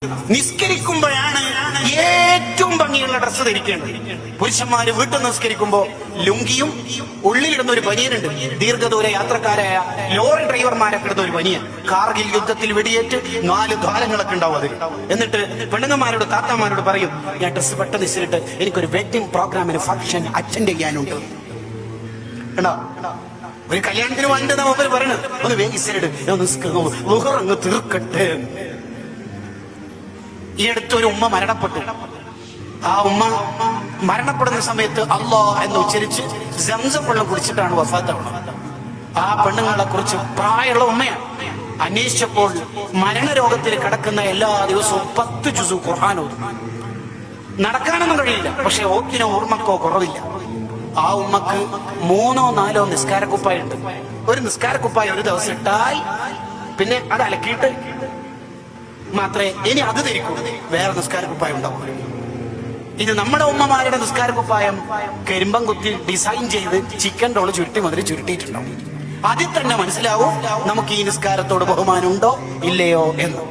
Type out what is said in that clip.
നിസ്കരിക്കുമ്പോഴാണ് ഏറ്റവും ഭംഗിയുള്ള ഡ്രസ്സ് ധരിക്കേണ്ടത്. പുരുഷന്മാര് വീട്ടിൽ നിസ്കരിക്കുമ്പോ ലുങ്കിയും ഉള്ളിലിടുന്ന ഒരു ബനിയനുണ്ട്. ദീർഘദൂര യാത്രക്കാരായ ലോറി ഡ്രൈവർമാരൊക്കെ ഇടുന്ന ഒരു ബനിയൻ. കാർഗിൽ യുദ്ധത്തിൽ വെടിയേറ്റ് 4 ദ്വാരങ്ങളൊക്കെ ഉണ്ടാവും അതിൽ. എന്നിട്ട് പെണ്ണുങ്ങന്മാരോട് താത്താമാരോട് പറയും, ഞാൻ ഡ്രസ്സ് പെട്ടെന്ന് ഇസിലിട്ട് എനിക്കൊരു വെഡിങ് പ്രോഗ്രാമിന് ഫംഗ്ഷൻ അറ്റൻഡ് ചെയ്യാനുണ്ട്. ഒരു കല്യാണത്തിന് വേണ്ടി നമ്മൾ പറയണത് ഒന്ന് വേഗിസിലിട്ട് അങ്ങ് തീർക്കട്ടെ. ഈ അടുത്തൊരു ഉമ്മ മരണപ്പെട്ടു. ആ ഉമ്മ മരണപ്പെടുന്ന സമയത്ത് അല്ലാ എന്ന് ഉച്ചരിച്ച് സംസം വെള്ളം കുടിച്ചിട്ടാണ് വഫാത്താവുന്നത്. ആ പെണ്ണുങ്ങളെ കുറിച്ച് പ്രായമുള്ള ഉമ്മയാണ്. അന്വേഷിച്ചപ്പോൾ മരണരോഗത്തിൽ കിടക്കുന്ന എല്ലാ ദിവസവും 10 ജുസു ഖുർആൻ ഓതും. നടക്കാനൊന്നും കഴിയില്ല, പക്ഷെ ഓക്കിനോ ഓർമ്മക്കോ കുറവില്ല. ആ ഉമ്മക്ക് 3 or 4 നിസ്കാരക്കുപ്പായുണ്ട്. ഒരു നിസ്കാരക്കുപ്പായ ഒരു ദിവസം ഇട്ടാൽ പിന്നെ അത് അലക്കിയിട്ട് മാത്രമേ ഇനി അത് ധരിക്കൂ. വേറെ നിസ്കാരക്കുപ്പായം ഉണ്ടാവും. ഇത് നമ്മുടെ ഉമ്മമാരുടെ നിസ്കാരക്കുപ്പായം കരിമ്പം കുത്തി ഡിസൈൻ ചെയ്ത് ചിക്കൻ റോള് ചുരുട്ടി മുതൽ ചുരുട്ടിയിട്ടുണ്ടാവും. അതിൽ തന്നെ മനസ്സിലാവും നമുക്ക് ഈ നിസ്കാരത്തോട് ബഹുമാനം ഉണ്ടോ ഇല്ലയോ എന്ന്.